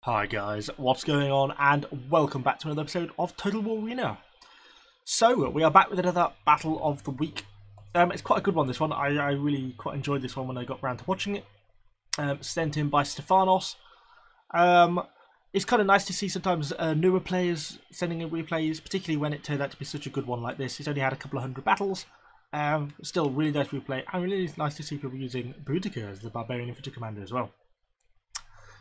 Hi guys, what's going on, and welcome back to another episode of Total War Arena. So, we are back with another Battle of the Week. It's quite a good one, this one. I really quite enjoyed this one when I got round to watching it. Sent in by Stefanos. It's kind of nice to see sometimes newer players sending in replays, particularly when it turned out to be such a good one like this. It's only had a couple of hundred battles. Still really nice replay, and really nice to see people using Boudica as the barbarian infantry commander as well.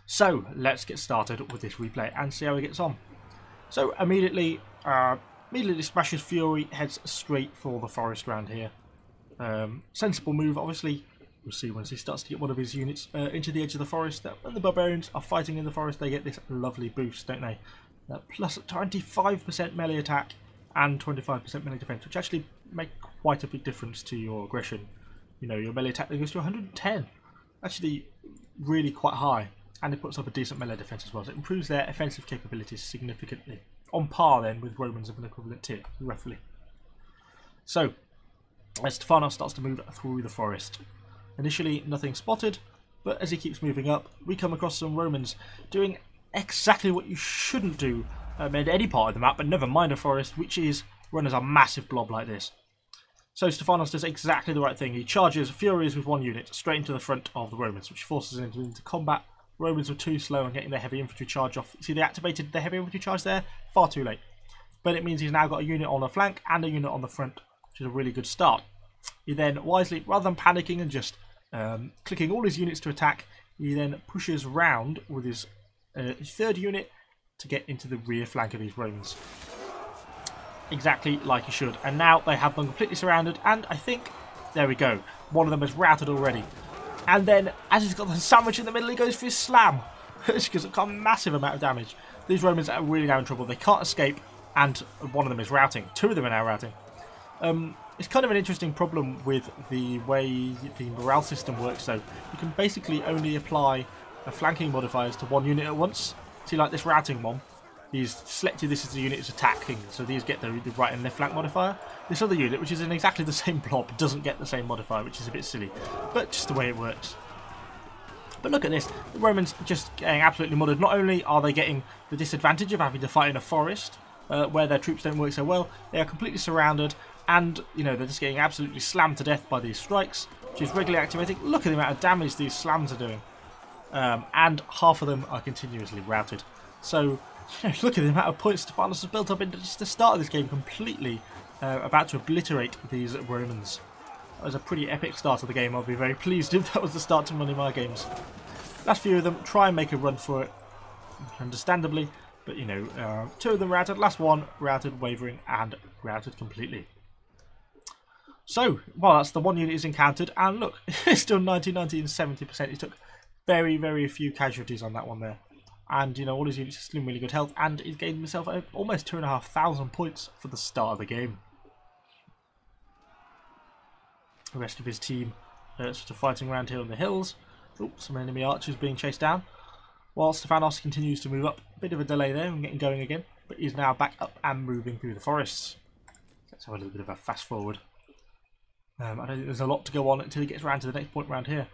So let's get started with this replay and see how he gets on. So immediately smashes Fury, heads straight for the forest round here. Sensible move, obviously. We'll see once he starts to get one of his units into the edge of the forest. That when the barbarians are fighting in the forest, they get this lovely boost, don't they? Plus 25% melee attack and 25% melee defense, which actually make quite a big difference to your aggression. You know, your melee attack goes to 110, actually really quite high. And it puts up a decent melee defense as well, so it improves their offensive capabilities significantly. On par then with Romans of an equivalent tier, roughly. So, as Stefanos starts to move through the forest. Initially, nothing spotted, but as he keeps moving up, we come across some Romans doing exactly what you shouldn't do in any part of the map, but never mind a forest, which is run as a massive blob like this. So Stefanos does exactly the right thing. He charges Furies with one unit straight into the front of the Romans, which forces them into combat. Romans were too slow on getting their heavy infantry charge off. See, they activated the heavy infantry charge there far too late. But it means he's now got a unit on the flank and a unit on the front, which is a really good start. He then wisely, rather than panicking and just clicking all his units to attack, he then pushes round with his third unit to get into the rear flank of these Romans. Exactly like he should. And now they have them completely surrounded, and I think, there we go, one of them is routed already. And then, as he's got the sandwich in the middle, he goes for his slam. Which gives a massive amount of damage. These Romans are really now in trouble. They can't escape, and one of them is routing. Two of them are now routing. It's kind of an interesting problem with the way the morale system works, though. You can basically only apply flanking modifiers to one unit at once. See, like this routing one. He's selected this as the unit is attacking, so these get the right and left flank modifier. This other unit, which is in exactly the same blob, doesn't get the same modifier, which is a bit silly, but just the way it works. But look at this, the Romans are just getting absolutely muddled. Not only are they getting the disadvantage of having to fight in a forest, where their troops don't work so well, they are completely surrounded, and you know they're just getting absolutely slammed to death by these strikes, which is regularly activating. Look at the amount of damage these slams are doing, and half of them are continuously routed. So, look at the amount of points Stefanos has built up into just the start of this game, completely about to obliterate these Romans. That was a pretty epic start of the game. I'll be very pleased if that was the start to one of my games. Last few of them try and make a run for it, understandably, but you know, two of them routed, last one routed, wavering, and routed completely. So, well, that's the one unit he's encountered, and look, it's still 90, 90 and 70%. He took very, very few casualties on that one there. And, you know, all his units are still in really good health, and he's gained himself almost 2,500 points for the start of the game. The rest of his team sort of fighting around here on the hills. Oh, some enemy archers being chased down. While Stefanos continues to move up. A bit of a delay there and getting going again, but he's now back up and moving through the forests. Let's have a little bit of a fast forward. I don't think there's a lot to go on until he gets around to the next point around here.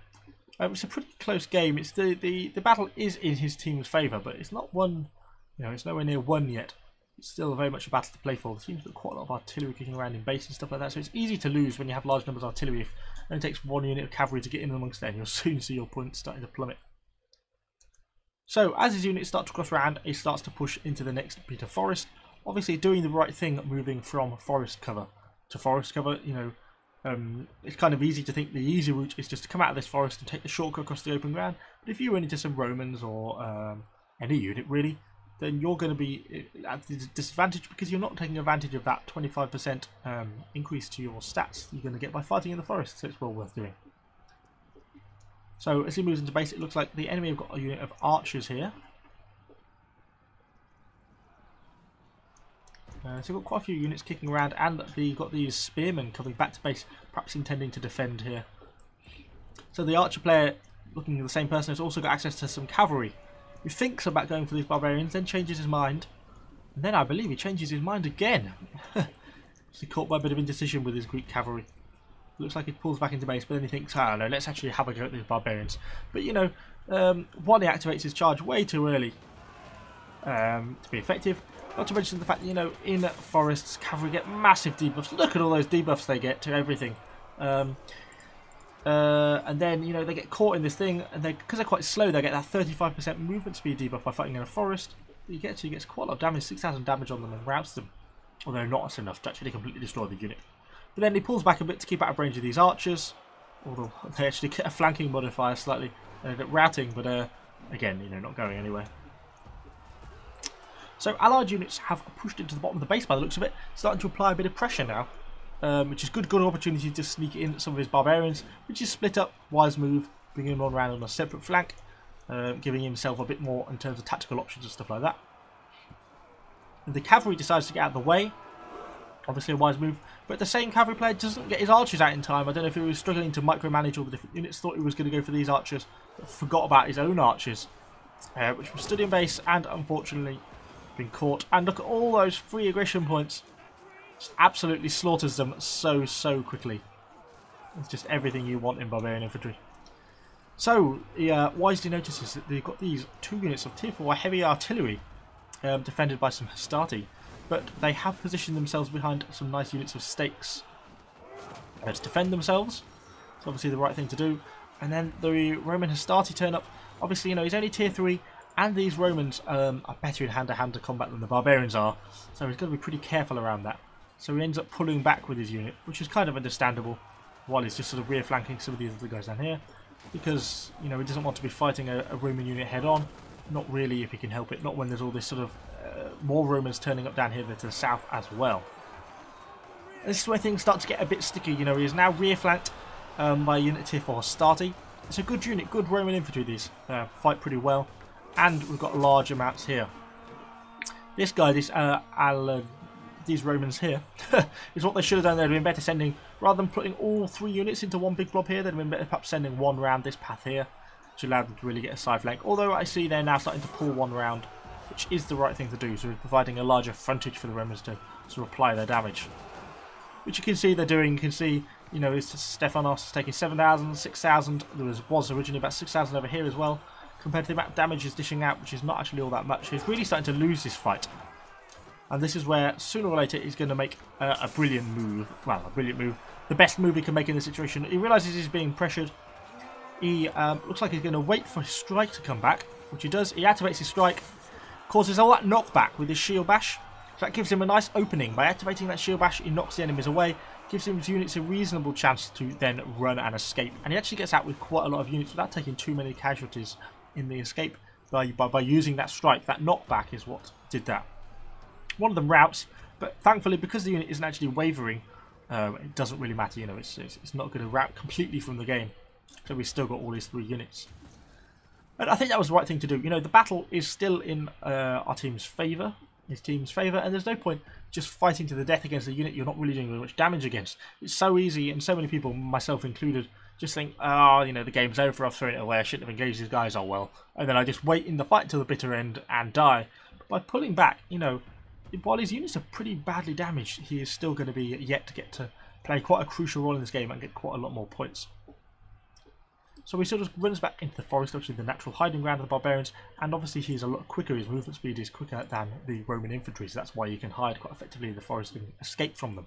It's a pretty close game. It's the battle is in his team's favour, but it's not won. You know, it's nowhere near won yet. It's still very much a battle to play for. The team's got quite a lot of artillery kicking around in base and stuff like that, so it's easy to lose when you have large numbers of artillery. If it only takes one unit of cavalry to get in amongst them, you'll soon see your points starting to plummet. So as his units start to cross around, he starts to push into the next bit of forest. Obviously, doing the right thing, moving from forest cover to forest cover. You know. It's kind of easy to think the easy route is just to come out of this forest and take the shortcut across the open ground, but if you run into some Romans or any unit really, then you're going to be at a disadvantage because you're not taking advantage of that 25% increase to your stats you're going to get by fighting in the forest, so it's well worth doing. So as he moves into base, it looks like the enemy have got a unit of archers here. So we've got quite a few units kicking around, and you've got these spearmen coming back to base, perhaps intending to defend here. So the archer player, looking at the same person, has also got access to some cavalry. He thinks about going for these barbarians, then changes his mind, and then I believe he changes his mind again. He's caught by a bit of indecision with his Greek cavalry. Looks like he pulls back into base, but then he thinks, oh no, let's actually have a go at these barbarians. But you know, one, he activates his charge way too early, to be effective. Not to mention the fact that, you know, in forests, cavalry get massive debuffs. Look at all those debuffs they get to everything. And then, you know, they get caught in this thing, and because they're quite slow, they get that 35% movement speed debuff by fighting in a forest. He gets quite a lot of damage, 6,000 damage on them, and routs them. Although not enough to actually completely destroy the unit. But then he pulls back a bit to keep out of range of these archers. Although they actually get a flanking modifier slightly. They end up routing, but again, you know, not going anywhere. So allied units have pushed into the bottom of the base by the looks of it, starting to apply a bit of pressure now, which is good opportunity to sneak in some of his barbarians, which is split up, wise move, bringing him on around on a separate flank, giving himself a bit more in terms of tactical options and stuff like that. And the cavalry decides to get out of the way, obviously a wise move, but the same cavalry player doesn't get his archers out in time. I don't know if he was struggling to micromanage all the different units, thought he was going to go for these archers, but forgot about his own archers, which was stood in base and unfortunately been caught. And look at all those free aggression points. Just absolutely slaughters them so quickly. It's just everything you want in barbarian infantry. So he wisely notices that they've got these 2 units of tier 4 heavy artillery defended by some hastati, but they have positioned themselves behind some nice units of stakes to defend themselves. It's obviously the right thing to do. And then the Roman hastati turn up. Obviously, you know, he's only tier 3. And these Romans are better in hand-to-hand to combat than the barbarians are, so he's got to be pretty careful around that. So he ends up pulling back with his unit, which is kind of understandable, while he's just sort of rear flanking some of these other guys down here, because, you know, he doesn't want to be fighting a Roman unit head-on. Not really, if he can help it. Not when there's all this sort of more Romans turning up down here to the south as well. This is where things start to get a bit sticky. You know, he is now rear flanked by a unit tier 4 hastati. It's a good unit, good Roman infantry. These fight pretty well. And we've got large amounts here. This guy, these Romans here, is what they should have done. They'd have been better sending, rather than putting all 3 units into one big blob here, they'd have been better perhaps sending one round this path here, which allowed them to really get a side flank. Although I see they're now starting to pull one round, which is the right thing to do, so we're providing a larger frontage for the Romans to sort of apply their damage. Which you can see they're doing. You can see, you know, Stephanos is taking 7,000, 6,000. There was originally about 6,000 over here as well. Compared to the amount of damage he's dishing out, which is not actually all that much. He's really starting to lose this fight. And this is where, sooner or later, he's going to make a brilliant move. Well, a brilliant move. The best move he can make in this situation. He realises he's being pressured. He looks like he's going to wait for his strike to come back, which he does. He activates his strike, causes all that knockback with his shield bash. So that gives him a nice opening. By activating that shield bash, he knocks the enemies away, gives his units a reasonable chance to then run and escape. And he actually gets out with quite a lot of units without taking too many casualties in the escape by using that strike. That knockback is what did that. One of them routes, but thankfully, because the unit isn't actually wavering, it doesn't really matter. You know, it's not going to rout completely from the game. So we've still got all these 3 units. And I think that was the right thing to do. You know, the battle is still in our team's favour. His team's favour, and there's no point just fighting to the death against a unit you're not really doing very much damage against. It's so easy, and so many people, myself included, just think, oh, you know, the game's over, I've thrown it away, I shouldn't have engaged these guys, oh well. And then I just wait in the fight till the bitter end and die. But by pulling back, you know, while his units are pretty badly damaged, he is still going to be yet to get to play quite a crucial role in this game and get quite a lot more points. So he sort of runs back into the forest, obviously the natural hiding ground of the barbarians, and obviously he's a lot quicker, his movement speed is quicker than the Roman infantry, so that's why you can hide quite effectively in the forest and escape from them.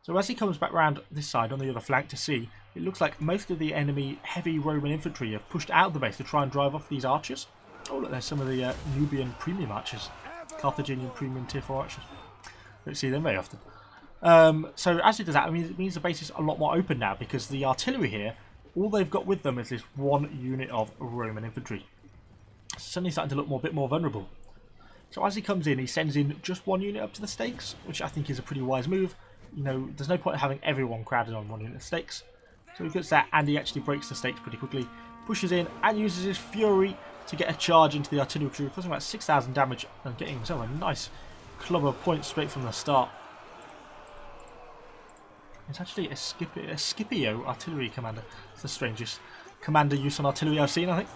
So as he comes back round this side on the other flank to see, it looks like most of the enemy heavy Roman infantry have pushed out of the base to try and drive off these archers. Oh look, there's some of the Nubian premium archers, Carthaginian premium tier 4 archers. Don't see them very often. So as he does that, I mean, it means the base is a lot more open now, because the artillery here, all they've got with them is this 1 unit of Roman infantry. It's suddenly starting to look a bit more vulnerable. So as he comes in, he sends in just 1 unit up to the stakes, which I think is a pretty wise move. You know, there's no point in having everyone crowded on 1 unit of stakes. So he gets that, and he actually breaks the stakes pretty quickly, pushes in, and uses his fury to get a charge into the artillery crew, causing about 6,000 damage and getting himself a nice club of points straight from the start. It's actually a Scipio artillery commander. It's the strangest commander use on artillery I've seen, I think.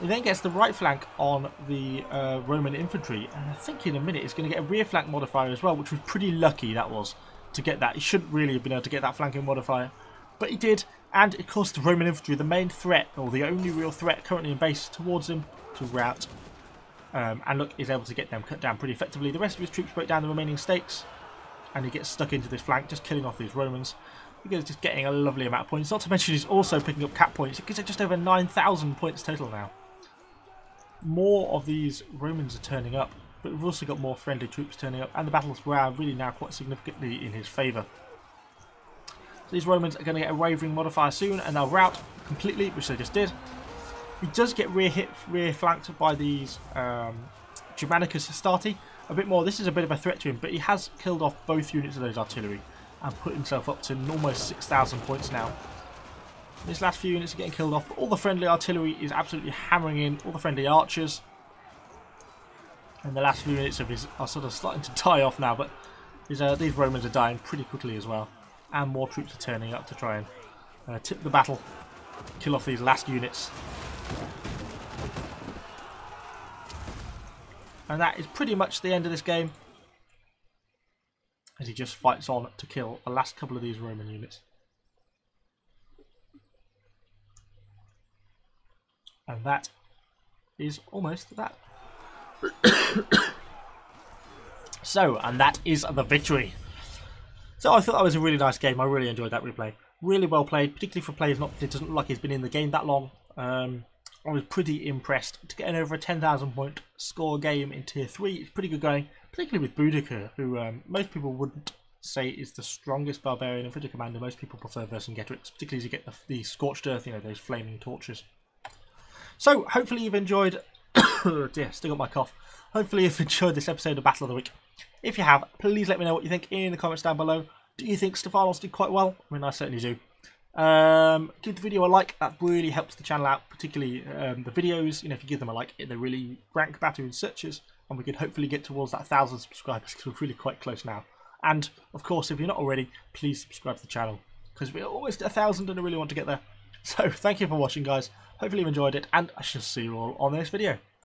He then gets the right flank on the Roman infantry, and I think in a minute he's going to get a rear flank modifier as well, which was pretty lucky, that was, to get that. He shouldn't really have been able to get that flanking modifier, but he did, and it caused the Roman infantry, the main threat, or the only real threat currently in base, towards him to rout. And look, he's able to get them cut down pretty effectively. The rest of his troops break down the remaining stakes, and he gets stuck into this flank, just killing off these Romans. He's just getting a lovely amount of points. Not to mention he's also picking up cap points. He gets just over 9,000 points total now. More of these Romans are turning up, but we've also got more friendly troops turning up, and the battles were really now quite significantly in his favour. So these Romans are going to get a wavering modifier soon, and they'll rout completely, which they just did. He does get rear flanked by these Germanicus Hastati a bit more. This is a bit of a threat to him, but he has killed off both units of those artillery and put himself up to almost 6,000 points now. These last few units are getting killed off, but all the friendly artillery is absolutely hammering in, all the friendly archers. And the last few units of his are sort of starting to die off now, but these Romans are dying pretty quickly as well. And more troops are turning up to try and tip the battle, kill off these last units. And that is pretty much the end of this game, as he just fights on to kill the last couple of these Roman units. And that is almost that. So, and that is the victory. So I thought that was a really nice game. I really enjoyed that replay. Really well played, particularly for players it doesn't look like he's been in the game that long. I was pretty impressed to get an over a 10,000 point score game in tier 3. It's pretty good going, particularly with Boudica, who most people wouldn't say is the strongest barbarian infantry commander. Most people prefer Vercingetorix, particularly as you get the scorched earth, you know, those flaming torches. So hopefully you've enjoyed. Oh dear, still got my cough. Hopefully you've enjoyed this episode of Battle of the Week. If you have, please let me know what you think in the comments down below. Do you think Stefanos did quite well? I mean, I certainly do. Give the video a like. That really helps the channel out, particularly the videos. You know, if you give them a like, they really rank better in searches, and we could hopefully get towards that 1,000 subscribers, because we're really quite close now. And of course, if you're not already, please subscribe to the channel, because we're almost at 1,000 and I really want to get there. So thank you for watching, guys. Hopefully you've enjoyed it, and I shall see you all on the next video.